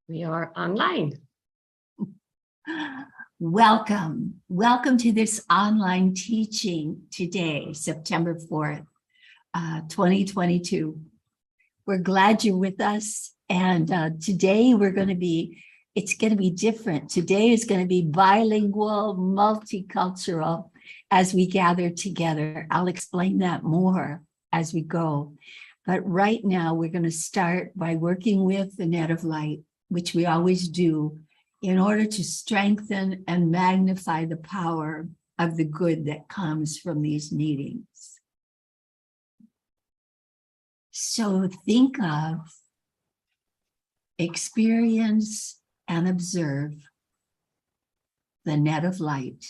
We are online. Welcome. Welcome to this online teaching today, September 4th, 2022. We're glad you're with us. And today it's going to be different. Today is going to be bilingual, multicultural as we gather together. I'll explain that more as we go. But right now, we're going to start by working with the net of light, which we always do, in order to strengthen and magnify the power of the good that comes from these meetings. So think of, experience, and observe the net of light,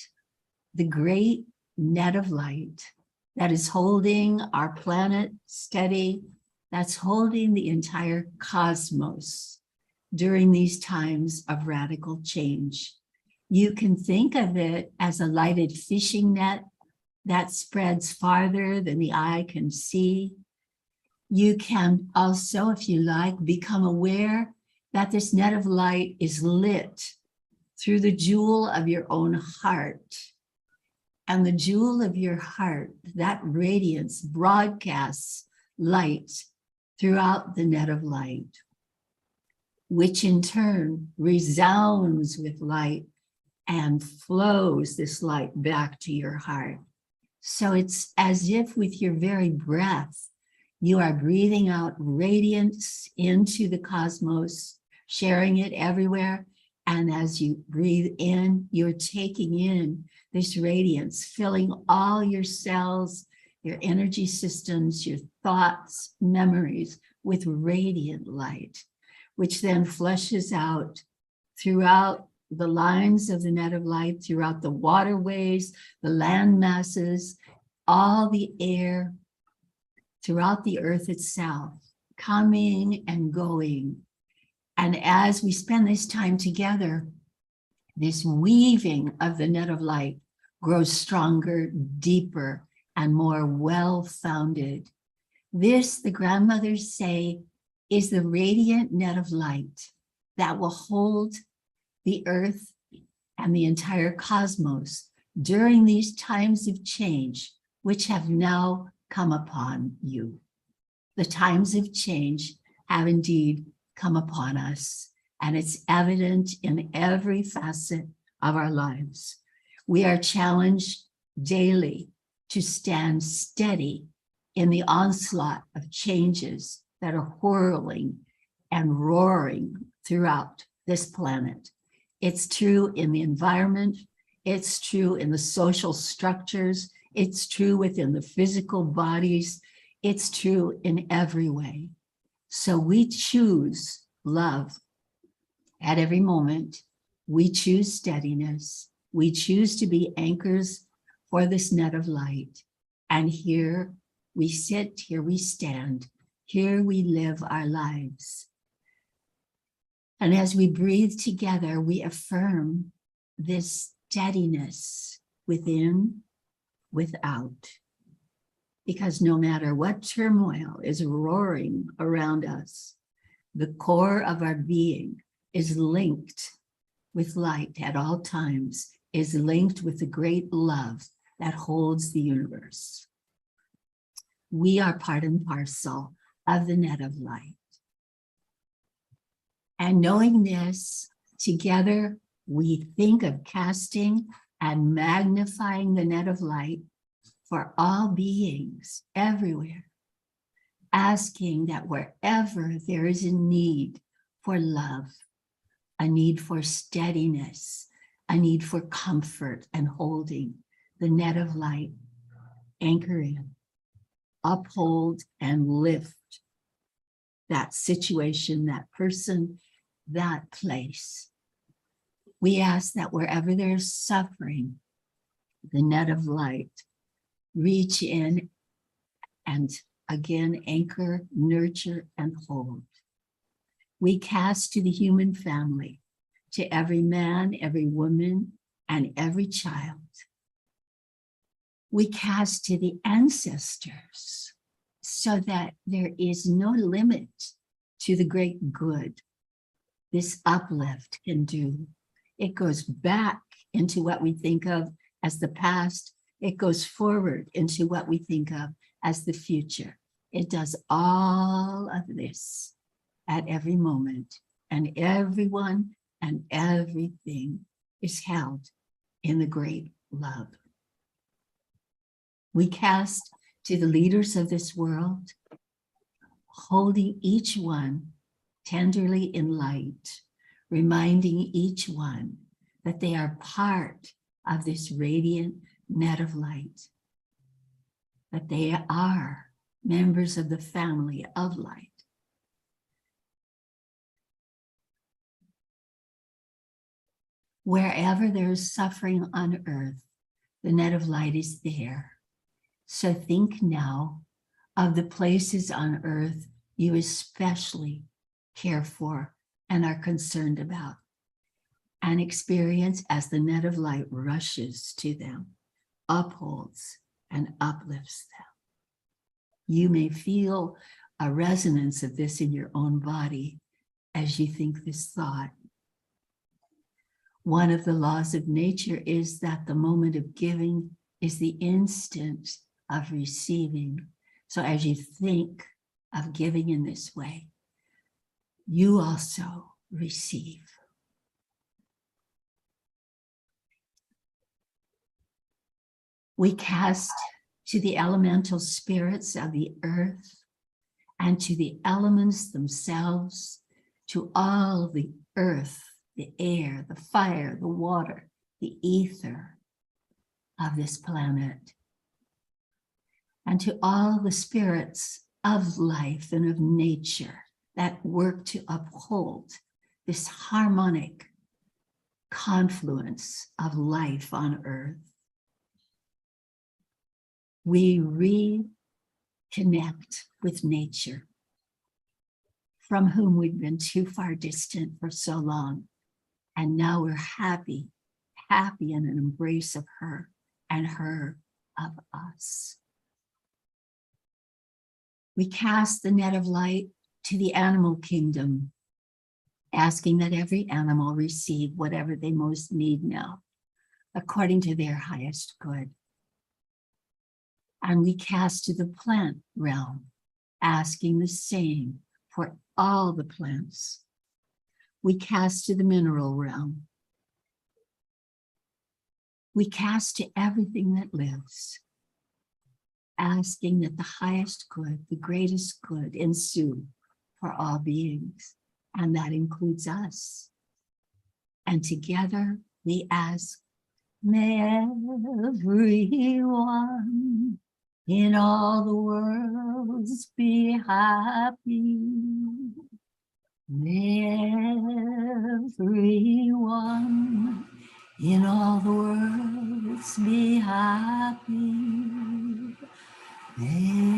the great net of light that is holding our planet steady, that's holding the entire cosmos during these times of radical change. You can think of it as a lighted fishing net that spreads farther than the eye can see. You can also, if you like, become aware that this net of light is lit through the jewel of your own heart. And the jewel of your heart, that radiance, broadcasts light throughout the net of light, which in turn resounds with light and flows this light back to your heart. So it's as if with your very breath, you are breathing out radiance into the cosmos, sharing it everywhere. And as you breathe in, you're taking in this radiance, filling all your cells, your energy systems, your thoughts, memories with radiant light, which then flushes out throughout the lines of the net of light, throughout the waterways, the land masses, all the air, throughout the earth itself, coming and going. And as we spend this time together, this weaving of the net of light grows stronger, deeper, and more well-founded. This, the grandmothers say, is the radiant net of light that will hold the earth and the entire cosmos during these times of change, which have now come upon you. The times of change have indeed come upon us, and it's evident in every facet of our lives. We are challenged daily to stand steady in the onslaught of changes that are whirling and roaring throughout this planet. It's true in the environment, it's true in the social structures, it's true within the physical bodies, it's true in every way. So we choose love at every moment. We choose steadiness. We choose to be anchors for this net of light. And here we sit, here we stand, here we live our lives. And as we breathe together, we affirm this steadiness within, without. Because no matter what turmoil is roaring around us, the core of our being is linked with light at all times, is linked with the great love that holds the universe. We are part and parcel of the net of light. And knowing this, together we think of casting and magnifying the net of light for all beings everywhere, asking that wherever there is a need for love, a need for steadiness, a need for comfort and holding, the net of light, anchor in, uphold and lift that situation, that person, that place. We ask that wherever there's suffering, the net of light, reach in and again anchor, nurture, and hold. We cast to the human family, to every man, every woman, and every child. We cast to the ancestors so that there is no limit to the great good this uplift can do. It goes back into what we think of as the past. It goes forward into what we think of as the future. It does all of this at every moment, and everyone and everything is held in the great love. We cast to the leaders of this world, holding each one tenderly in light, reminding each one that they are part of this radiant net of light, that they are members of the family of light. Wherever there is suffering on earth, the net of light is there. So think now of the places on earth you especially care for and are concerned about, and experience as the net of light rushes to them, upholds and uplifts them. You may feel a resonance of this in your own body as you think this thought. One of the laws of nature is that the moment of giving is the instant of receiving. So as you think of giving in this way, you also receive. We cast to the elemental spirits of the earth and to the elements themselves, to all the earth, the air, the fire, the water, the ether of this planet, and to all the spirits of life and of nature that work to uphold this harmonic confluence of life on earth. We reconnect with nature, from whom we've been too far distant for so long. And now we're happy in an embrace of her and her of us. We cast the net of light to the animal kingdom, asking that every animal receive whatever they most need now, according to their highest good. And we cast to the plant realm, asking the same for all the plants. We cast to the mineral realm. We cast to everything that lives, asking that the highest good, the greatest good ensue for all beings, and that includes us. And together we ask, may everyone in all the worlds be happy. May everyone in all the worlds be happy. Everyone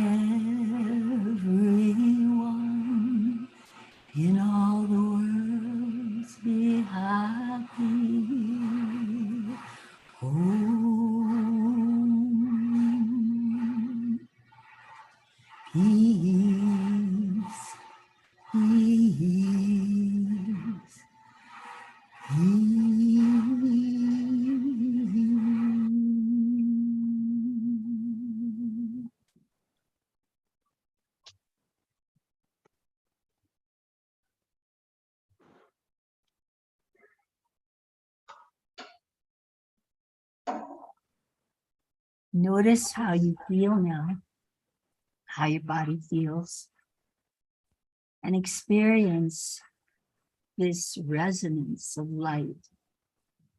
in all the worlds be happy. Om. Peace, peace, peace. Notice how you feel now, how your body feels, and experience this resonance of light,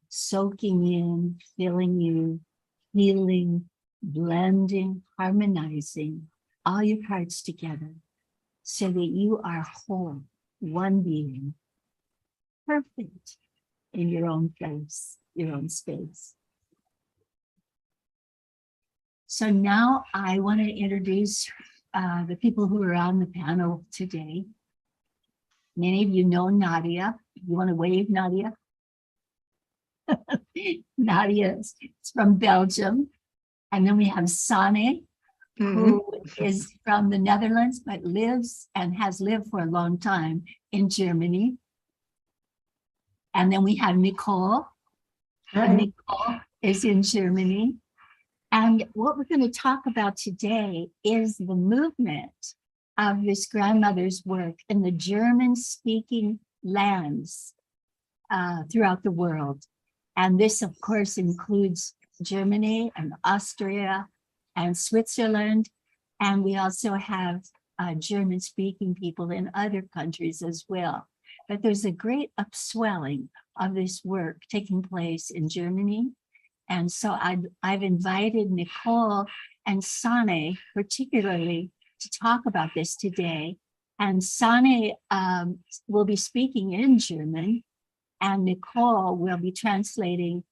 soaking in, filling you, healing, blending, harmonizing all your parts together so that you are whole, one being, perfect in your own place, your own space. So now I want to introduce the people who are on the panel today. Many of you know Nadia. You want to wave, Nadia? Nadia is from Belgium. And then we have Sane, who is from the Netherlands, but lives and has lived for a long time in Germany. And then we have Nicole. Hi. And Nicole is in Germany. And what we're going to talk about today is the movement of this grandmother's work in the German-speaking lands throughout the world. And this, of course, includes Germany and Austria and Switzerland. And we also have German-speaking people in other countries as well. But there's a great upswelling of this work taking place in Germany. And so I've invited Nicole and Sane particularly to talk about this today. And Sane will be speaking in German, and Nicole will be translating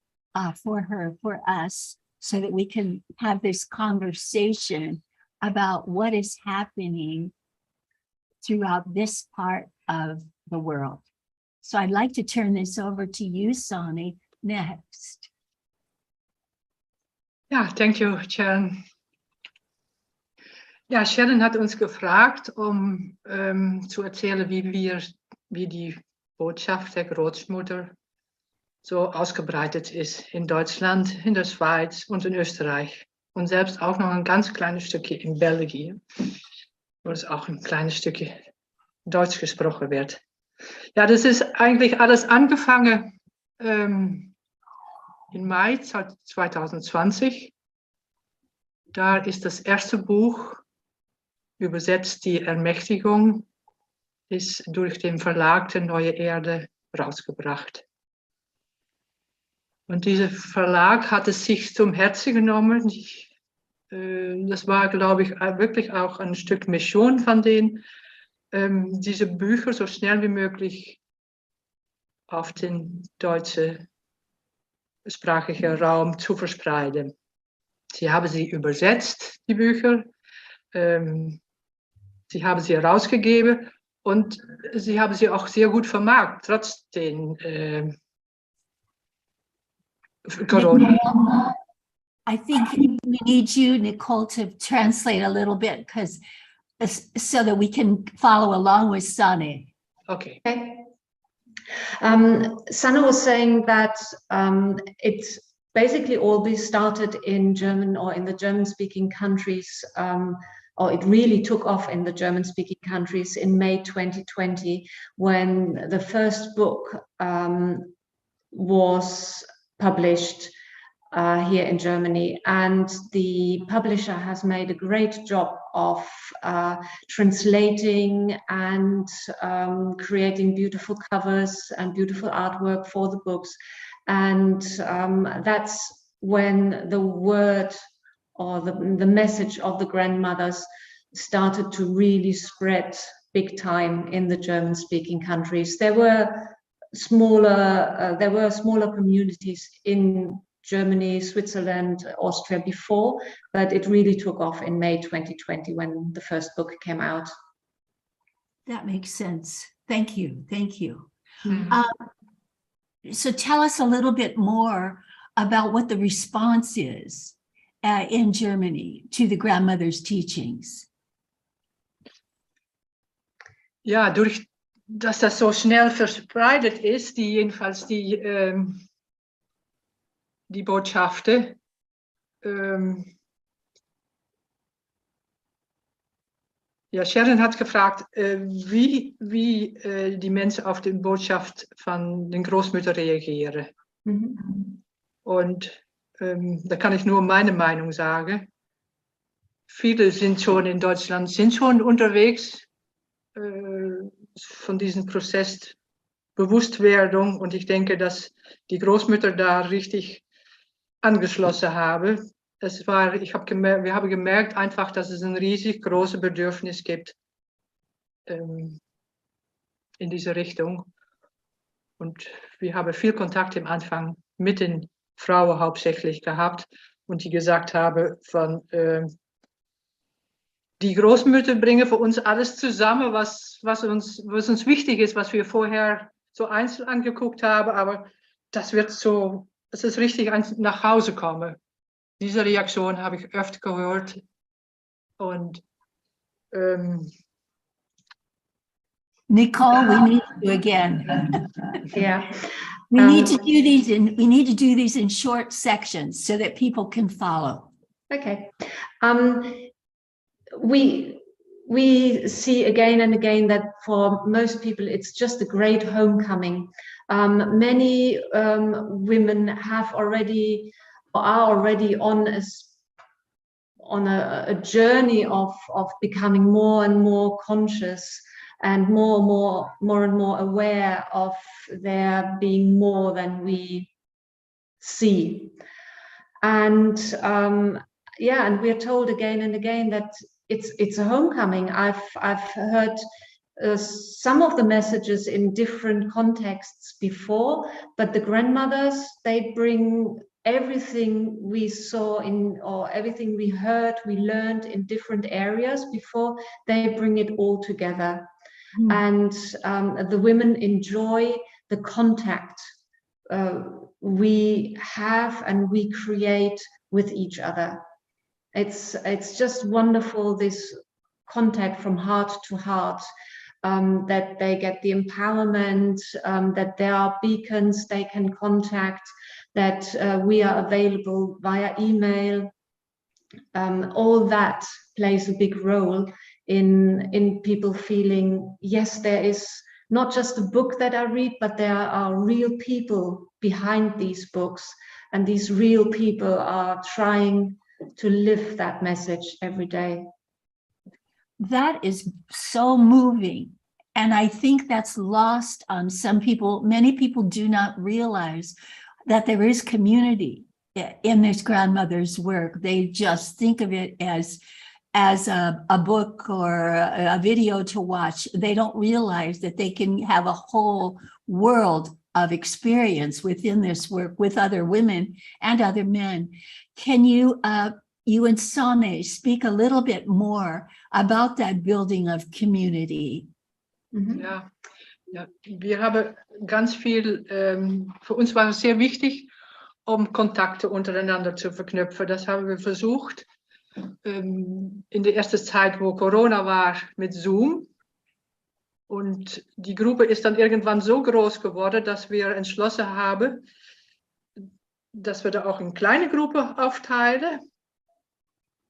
for us, so that we can have this conversation about what is happening throughout this part of the world. So I'd like to turn this over to you, Sane, next. Ja, thank you, Sharon. Ja, Sharon hat uns gefragt, zu erzählen, wie die Botschaft der Großmutter so ausgebreitet ist in Deutschland, in der Schweiz und in Österreich. Und selbst auch noch ein ganz kleines Stückchen in Belgien, wo es auch ein kleines Stückchen Deutsch gesprochen wird. Ja, das ist eigentlich alles angefangen in Mai 2020. Da ist das erste Buch übersetzt, die Ermächtigung, ist durch den Verlag der Neue Erde rausgebracht. Und dieser Verlag hat es sich zum Herzen genommen. Das war, glaube ich, wirklich auch ein Stück Mission von denen, diese Bücher so schnell wie möglich auf den deutschen sprachigen Raum zu verspreiden. Sie haben sie übersetzt, die Bücher. Sie haben sie herausgegeben und sie haben sie auch sehr gut vermarktet, trotz den Corona. I think we need you, Nicole, to translate a little bit, because so that we can follow along with Sane. Okay. Sana was saying that it's basically all this started in German, or in the German-speaking countries, or it really took off in the German-speaking countries in May 2020, when the first book was published here in Germany, and the publisher has made a great job of translating and creating beautiful covers and beautiful artwork for the books. And that's when the word or the message of the grandmothers started to really spread big time in the German-speaking countries. There were smaller communities in Germany, Switzerland, Austria before, but it really took off in May 2020 when the first book came out. That makes sense. Thank you. Thank you. Mm-hmm. So tell us a little bit more about what the response is in Germany to the grandmother's teachings. Ja, durch dass das so schnell verbreitet ist, jedenfalls die Botschaften, ja, Sharon hat gefragt, wie die Menschen auf die Botschaft von den Großmüttern reagieren. Mhm. Und da kann ich nur meine Meinung sagen. Viele sind schon in Deutschland, sind schon unterwegs von diesem Prozess Bewusstwerdung, und ich denke, dass die Großmütter da richtig angeschlossen haben. Wir haben gemerkt einfach, dass es ein riesig großes Bedürfnis gibt in diese Richtung. Und wir haben viel Kontakt am Anfang mit den Frauen hauptsächlich gehabt, und die gesagt haben, die Großmütter bringen für uns alles zusammen, was uns wichtig ist, was wir vorher so einzeln angeguckt haben, aber das ist richtig nach Hause kommen. Diese Reaktion habe ich öfter gehört, und Nicole, we need you again. Yeah. We need to do these in short sections so that people can follow. Okay. We see again and again that for most people it's just a great homecoming. Many women have already or are already on a journey of becoming more and more conscious and more and more aware of there being more than we see. And yeah, and we're told again and again that it's a homecoming. I've heard some of the messages in different contexts before, but the grandmothers, they bring everything we saw in, or everything we heard, we learned in different areas before, they bring it all together. And the women enjoy the contact we have and we create with each other. It's just wonderful, this contact from heart to heart, that they get the empowerment, that there are beacons they can contact, that we are available via email. All that plays a big role in people feeling, yes, there is not just a book that I read, but there are real people behind these books, and these real people are trying to live that message every day. That is so moving. And I think that's lost on some people. Many people do not realize that there is community in this grandmother's work. They just think of it as a book or a video to watch. They don't realize that they can have a whole world of experience within this work with other women and other men. Can you and Sane speak a little bit more about that building of community? Ja, wir haben ganz viel, für uns war es sehr wichtig, Kontakte untereinander zu verknüpfen. Das haben wir versucht in der ersten Zeit, wo Corona war, mit Zoom. Und die Gruppe ist dann irgendwann so groß geworden, dass wir entschlossen haben, dass wir da auch in kleine Gruppe aufteilen.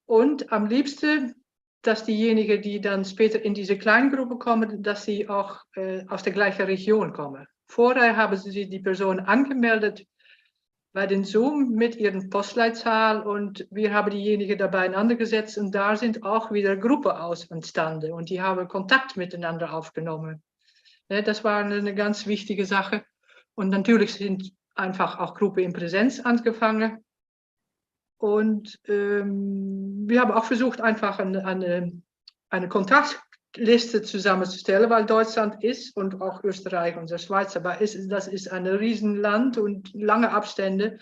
Und am liebsten, dass diejenigen, die dann später in diese kleinen Gruppe kommen, dass sie auch aus der gleichen Region kommen. Vorher haben sie die Person angemeldet bei den Zoom mit ihren Postleitzahl, und wir haben diejenigen dabei einander gesetzt, und da sind auch wieder Gruppen entstanden und die haben Kontakt miteinander aufgenommen. Ja, das war eine ganz wichtige Sache. Und natürlich sind einfach auch Gruppen in Präsenz angefangen. Und wir haben auch versucht, einfach eine Kontaktliste zusammenzustellen, weil Deutschland ist und auch Österreich und der Schweiz, aber das ist ein Riesenland und lange Abstände.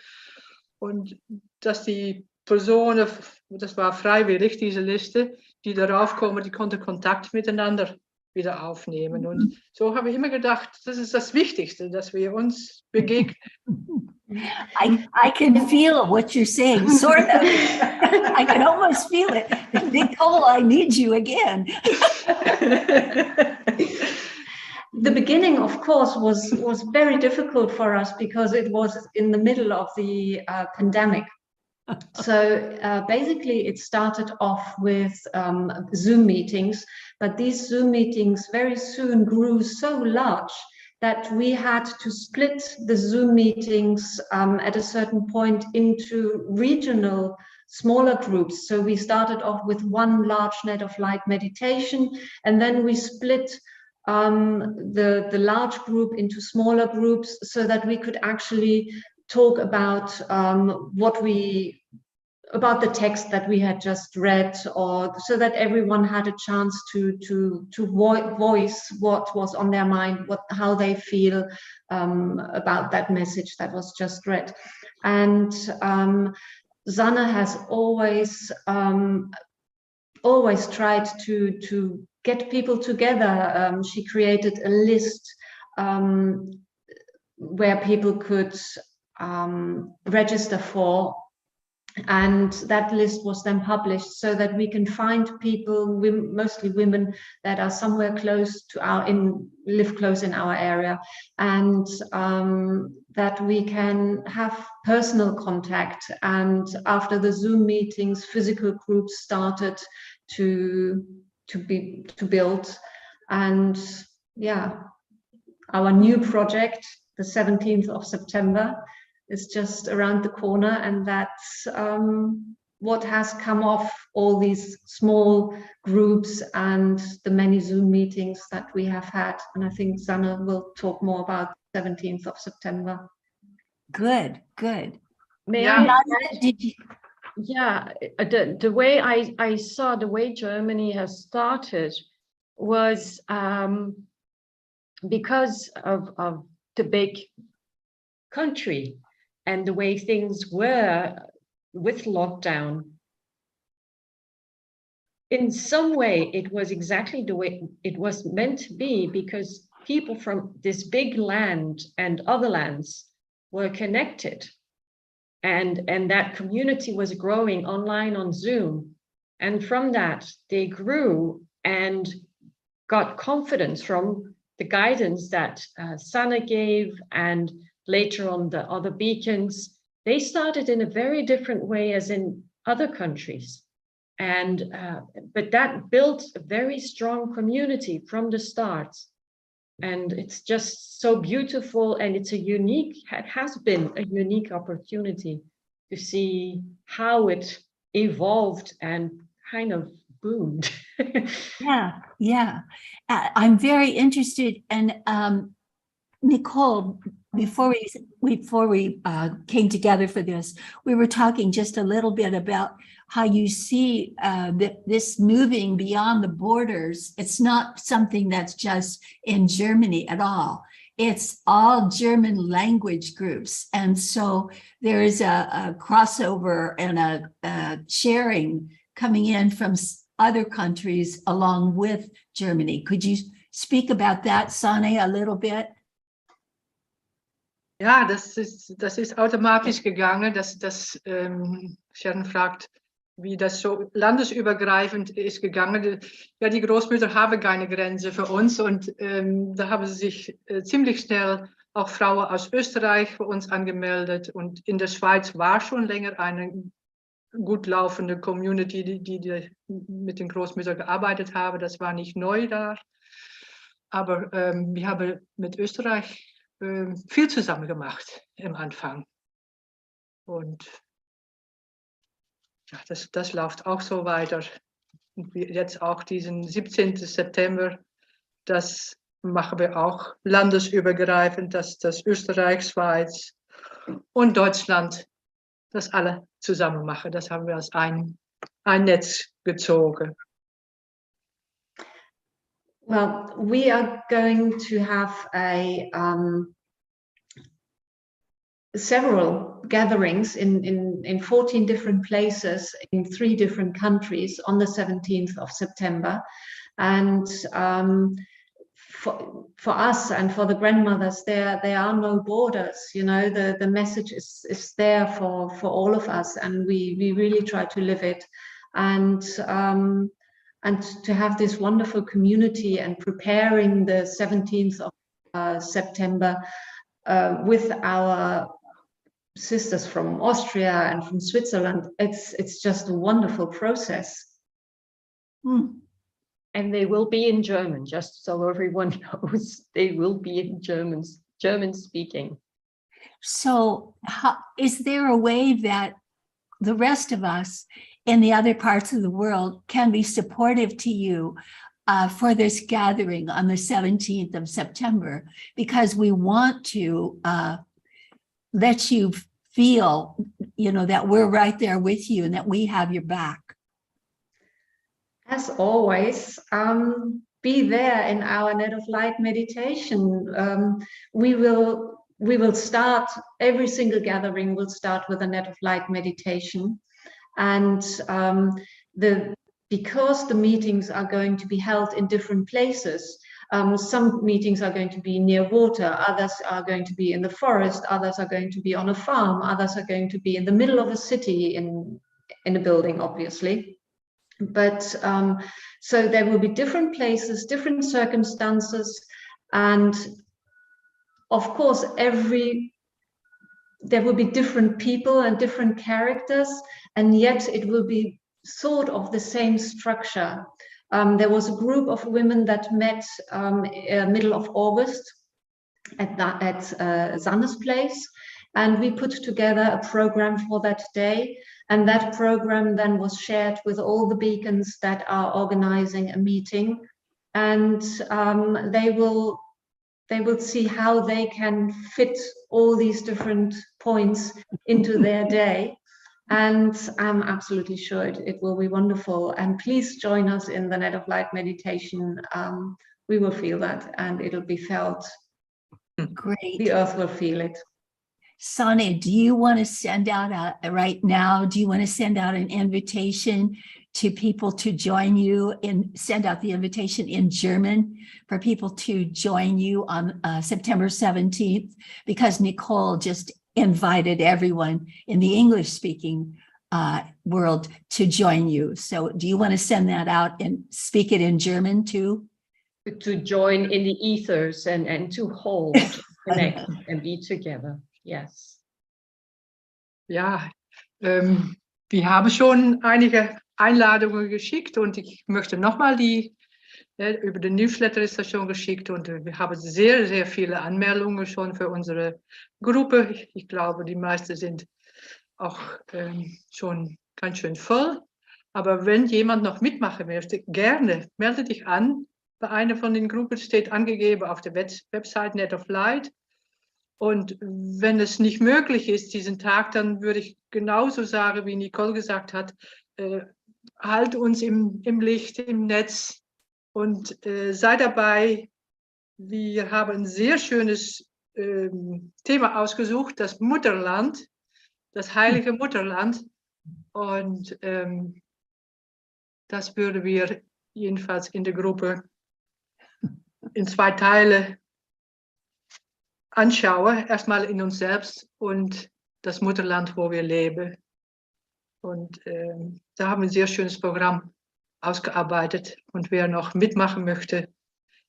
Und dass die Personen, das war freiwillig, diese Liste, die darauf kommen, die konnten Kontakt miteinander wieder aufnehmen. Und so habe ich immer gedacht, das ist das Wichtigste, dass wir uns begegnen. I can feel what you're saying, sort of. I can almost feel it. Nicole, I need you again. The beginning, of course, was very difficult for us because it was in the middle of the pandemic. So basically it started off with Zoom meetings, but these Zoom meetings very soon grew so large that we had to split the Zoom meetings at a certain point into regional smaller groups. So we started off with one large net of light meditation, and then we split the large group into smaller groups so that we could actually talk about about the text that we had just read, or so that everyone had a chance to voice what was on their mind, how they feel about that message that was just read. And Sanne has always tried to get people together. She created a list where people could register for And that list was then published so that we can find people, mostly women, that are somewhere close to live close in our area, and that we can have personal contact. And after the Zoom meetings, physical groups started to build. And yeah, our new project, the 17th of September, is just around the corner, and that's what has come off all these small groups and the many Zoom meetings that we have had. And I think Sanne will talk more about the 17th of September. Good, good. May I? Did you? Yeah, the way I saw the way Germany has started was because of the big country and the way things were with lockdown. In some way, it was exactly the way it was meant to be, because people from this big land and other lands were connected. And that community was growing online on Zoom. And from that, they grew and got confidence from the guidance that Sanne gave, and later on the other beacons. They started in a very different way as in other countries. And but that built a very strong community from the start. And it's just so beautiful, and it has been a unique opportunity to see how it evolved and kind of boomed. Yeah. I'm very interested. And Nicole, before we came together for this, we were talking just a little bit about how you see this moving beyond the borders. It's not something that's just in Germany at all. It's all German language groups. And so there is a crossover and a sharing coming in from other countries along with Germany. Could you speak about that, Sanne, a little bit? Ja, das ist automatisch gegangen, dass Sharon fragt, wie das so landesübergreifend ist gegangen. Ja, die Großmütter haben keine Grenze für uns, und da haben sie sich ziemlich schnell auch Frauen aus Österreich für uns angemeldet, und in der Schweiz war schon länger eine gut laufende Community, die mit den Großmüttern gearbeitet haben. Das war nicht neu da, aber wir haben mit Österreich viel zusammen gemacht im Anfang. Und ja, das läuft auch so weiter. Und jetzt auch diesen 17. September, das machen wir auch landesübergreifend, dass das Österreich, Schweiz und Deutschland das alle zusammen machen. Das haben wir als ein Netz gezogen. Well, we are going to have several gatherings in 14 different places in 3 different countries on the 17th of September. And for us and for the grandmothers, there are no borders. You know, the message is there for all of us, and we really try to live it. And to have this wonderful community and preparing the 17th of September with our sisters from Austria and from Switzerland, it's just a wonderful process. And they will be in German, just so everyone knows. They will be in German speaking. So is there a way that the rest of us in the other parts of the world can be supportive to you for this gathering on the 17th of September? Because we want to let you feel, that we're right there with you and that we have your back. As always, be there in our Net of Light meditation. We will start, every single gathering will start with a Net of Light meditation. And because the meetings are going to be held in different places, Some meetings are going to be near water, others are going to be in the forest, others are going to be on a farm, others are going to be in the middle of a city in a building, obviously. But so there will be different places, different circumstances, and of course there will be different people and different characters, and yet it will be sort of the same structure. There was a group of women that met middle of August at Sanne's place, and we put together a program for that day, and that program then was shared with all the beacons that are organizing a meeting, and they will see how they can fit all these different points into their day. And I'm absolutely sure it will be wonderful. And please join us in the Net of Light meditation. We will feel that, and it'll be felt. Great. The earth will feel it. Sonny, do you want to send out right now, do you want to send out an invitation to people to join you send out the invitation in German for people to join you on September 17th, because Nicole just invited everyone in the English speaking world to join you. So do you want to send that out and speak it in German too? To join in the ethers and to hold, connect and be together. Yes. Ja, wir haben schon einige Einladungen geschickt und ich möchte nochmal über den Newsletter ist das schon geschickt und wir haben sehr, sehr viele Anmeldungen schon für unsere Gruppe. Ich glaube, die meisten sind auch schon ganz schön voll. Aber wenn jemand noch mitmachen möchte, gerne, melde dich an. Bei einer von den Gruppen steht angegeben auf der Website Net of Light. Und wenn es nicht möglich ist, diesen Tag, dann würde ich genauso sagen, wie Nicole gesagt hat, halt uns im Licht, im Netz und sei dabei. Wir haben ein sehr schönes Thema ausgesucht, das Mutterland, das heilige Mutterland. Und das würden wir jedenfalls in der Gruppe in 2 Teile anschaue, erstmal in uns selbst und das Mutterland, wo wir leben. Und da haben wir ein sehr schönes Programm ausgearbeitet. Und wer noch mitmachen möchte,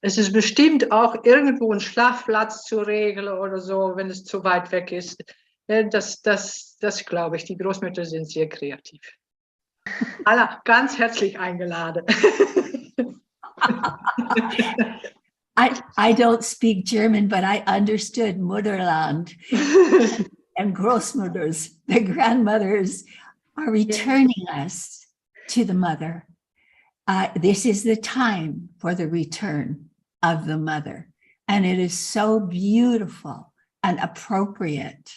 es ist bestimmt auch irgendwo ein Schlafplatz zu regeln oder so, wenn es zu weit weg ist. Das glaube ich, die Großmütter sind sehr kreativ. Alle ganz herzlich eingeladen. I don't speak German, but I understood Mutterland and Großmutters. The grandmothers are returning us to the mother. This is the time for the return of the mother. And it is so beautiful and appropriate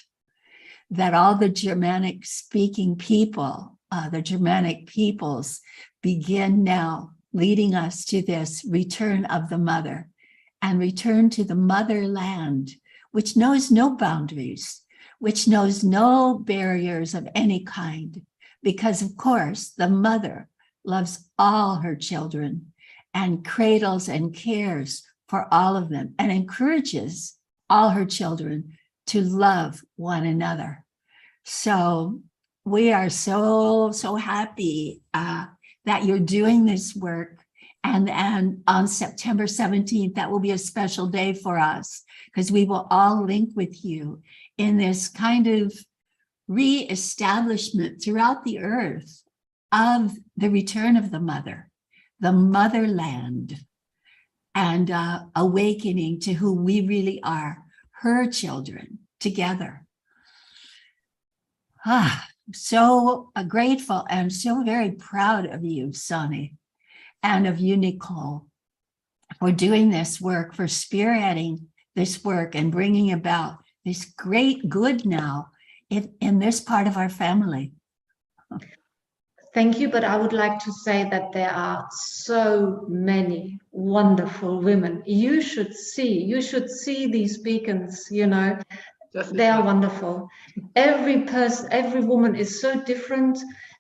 that all the Germanic speaking people, the Germanic peoples, begin now leading us to this return of the mother. And return to the motherland, which knows no boundaries, which knows no barriers of any kind, because of course the mother loves all her children and cradles and cares for all of them and encourages all her children to love one another. So we are so happy that you're doing this work. And on September 17th, that will be a special day for us because we will all link with you in this kind of re-establishment throughout the earth of the return of the mother, the motherland, and awakening to who we really are, her children, together. So grateful and so very proud of you, Sonny. And of you, Nicole, for doing this work, for spearheading this work and bringing about this great good now in this part of our family. Thank you, but I would like to say that there are so many wonderful women. You should see these beacons, you know. They are wonderful. Every person, every woman is so different,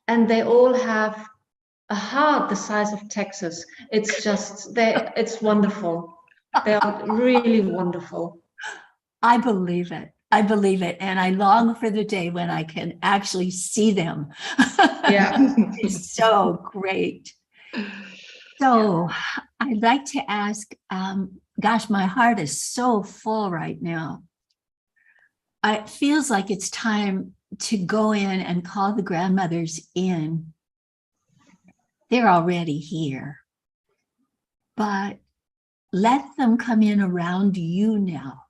and they all have a heart the size of Texas. It's just, it's wonderful. They are really wonderful. I believe it. I believe it. And I long for the day when I can actually see them. Yeah. It's so great. So I'd like to ask, gosh, my heart is so full right now. It feels like it's time to go in and call the grandmothers in. They're already here, but let them come in around you now.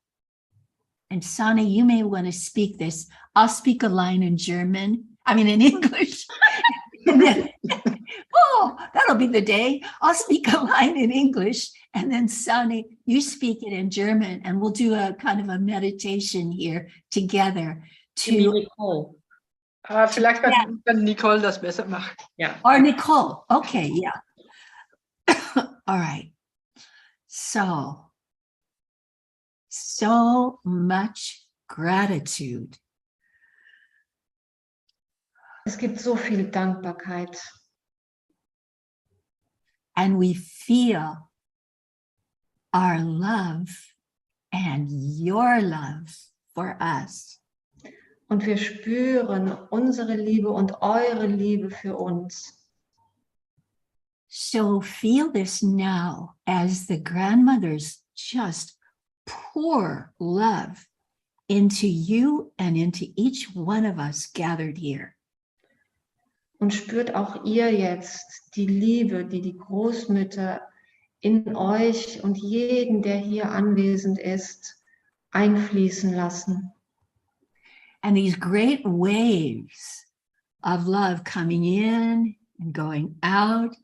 And Sonny, you may want to speak this. I'll speak a line in German, in English. And then, oh, that'll be the day. I'll speak a line in English. And then Sonny, you speak it in German. And we'll do a kind of a meditation here together. Nicole. Vielleicht kann Nicole das besser machen. Yeah. Or Nicole. Okay, yeah. All right. So much gratitude. Es gibt so viel Dankbarkeit. And we feel our love and your love for us. Und wir spüren unsere Liebe und eure Liebe für uns. So feel this now as the grandmothers just pour love into you and into each one of us gathered here. Und spürt auch ihr jetzt die Liebe, die die Großmütter in euch und jeden, der hier anwesend ist, einfließen lassen. And these great waves of love coming in and going out,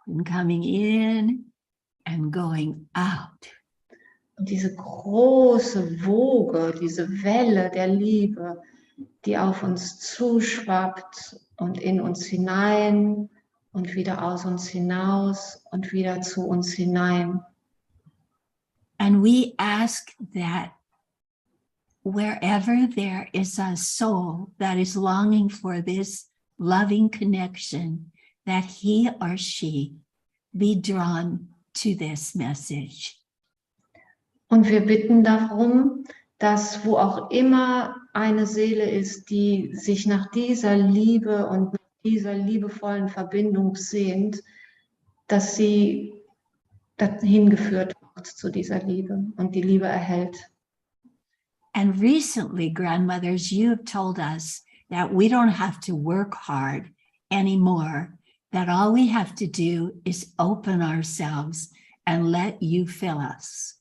and coming in and going out. Und diese große Woge, diese Welle der Liebe, die auf uns zuschwappt und in uns hinein und wieder aus uns hinaus und wieder zu uns hinein. And we ask that wherever there is a soul that is longing for this loving connection, that he or she be drawn to this message. Und wir bitten darum, dass wo auch immer eine Seele ist, die sich nach dieser Liebe und dieser liebevollen Verbindung sehnt, dass sie dahin geführt wird zu dieser Liebe und die Liebe erhält. And recently, grandmothers, you have told us that we don't have to work hard anymore, that all we have to do is open ourselves and let you fill us.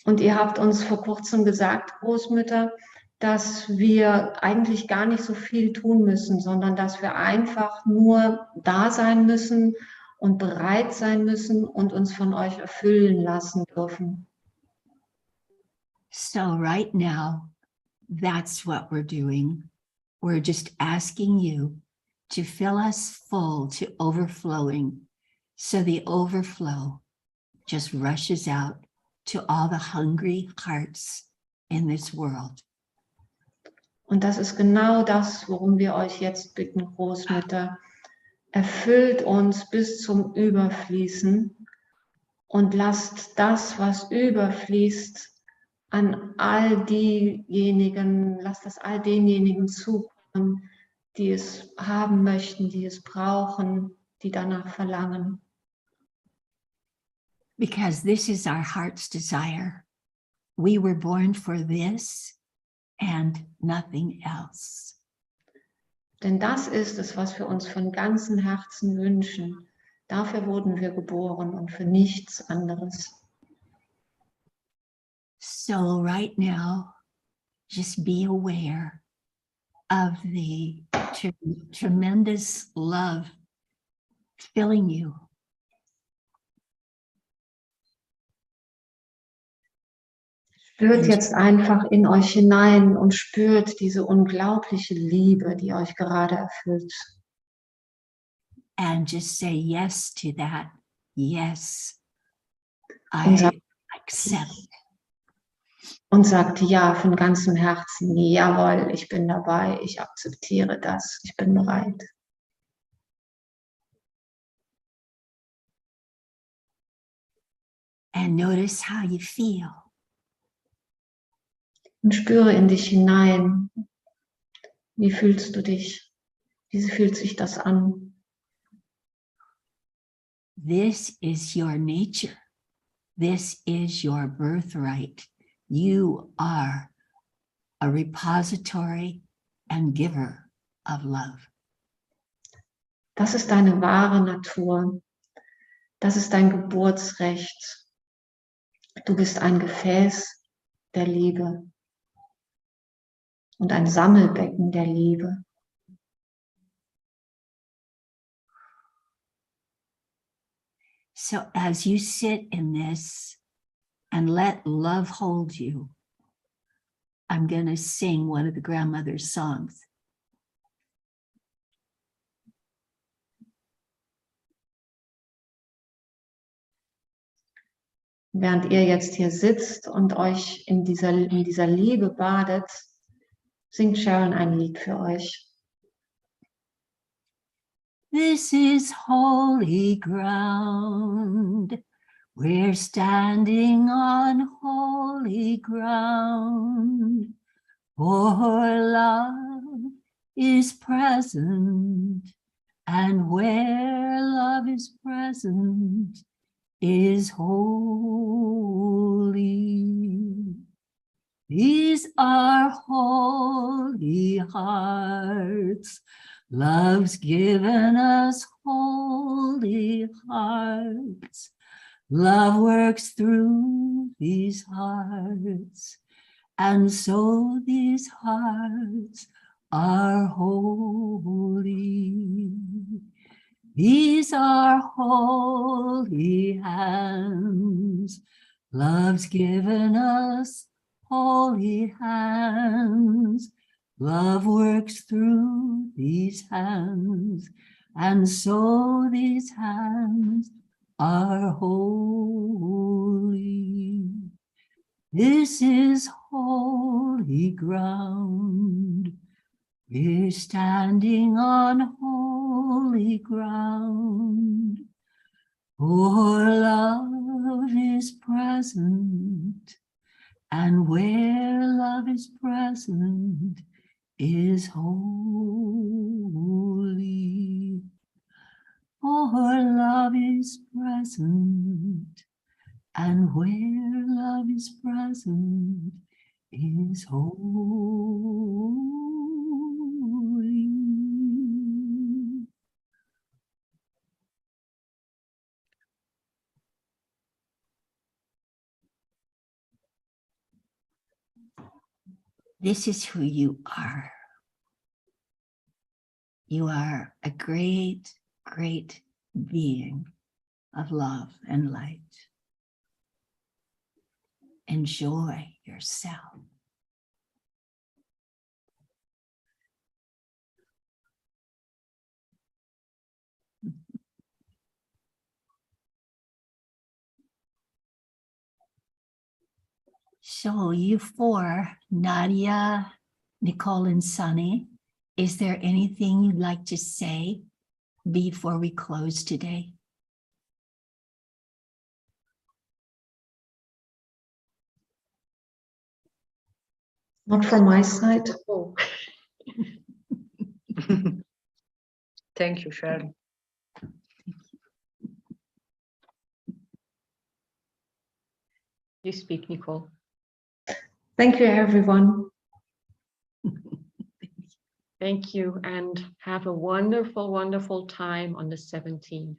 Und ihr habt uns vor kurzem gesagt, Großmütter, dass wir eigentlich gar nicht so viel tun müssen, sondern dass wir einfach nur da sein müssen und bereit sein müssen und uns von euch erfüllen lassen dürfen. So right now, that's what we're doing. We're just asking you to fill us full to overflowing, so the overflow just rushes out to all the hungry hearts in this world. Und das ist genau das, worum wir euch jetzt bitten, Großmütter. Erfüllt uns bis zum Überfließen und lasst das, was überfließt, an all diejenigen, lasst das all denjenigen zukommen, die es haben möchten, die es brauchen, die danach verlangen. Because this is our heart's desire. We were born for this and nothing else. Denn das ist es, was wir uns von ganzem Herzen wünschen. Dafür wurden wir geboren und für nichts anderes. So right now, just be aware of the tremendous love filling you. Spürt jetzt einfach in euch hinein und spürt diese unglaubliche Liebe, die euch gerade erfüllt. And just say yes to that. Yes, Und I accept. Und sagt ja von ganzem Herzen, jawohl, ich bin dabei, ich akzeptiere das, ich bin bereit. And notice how you feel. Und spüre in dich hinein. Wie fühlst du dich? Wie fühlt sich das an? This is your nature. This is your birthright. You are a repository and giver of love. Das ist deine wahre Natur. Das ist dein Geburtsrecht. Du bist ein Gefäß der Liebe und ein Sammelbecken der Liebe. So as you sit in this and let love hold you, I'm going to sing one of the grandmother's songs. Während ihr jetzt hier sitzt und euch in dieser Liebe badet, singt Sharon ein Lied für euch. This is holy ground. We're standing on holy ground. For love is present, and where love is present is holy. These are holy hearts. Love's given us holy hearts. Love works through these hearts, and so these hearts are holy. These are holy hands. Love's given us holy hands. Love works through these hands, and so these hands are holy. This is holy ground. We're standing on holy ground. For love is present, and where love is present is holy. For love is present, and where love is present is holy. This is who you are. You are a great, great being of love and light. Enjoy yourself. So you four, Nadia, Nicole, and Sunny, is there anything you'd like to say before we close today? Not from my side. Oh, Thank you, Sharon. you speak, Nicole. Thank you, everyone. Thank you, and have a wonderful, wonderful time on the 17th.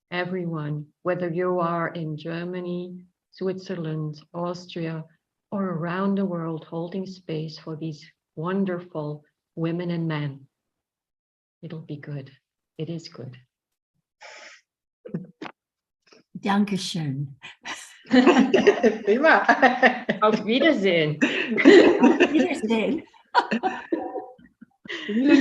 Everyone, whether you are in Germany, Switzerland, Austria, or around the world, holding space for these wonderful women and men. It'll be good. It is good. Dankeschön. Prima. Auf Wiedersehen. Auf Wiedersehen.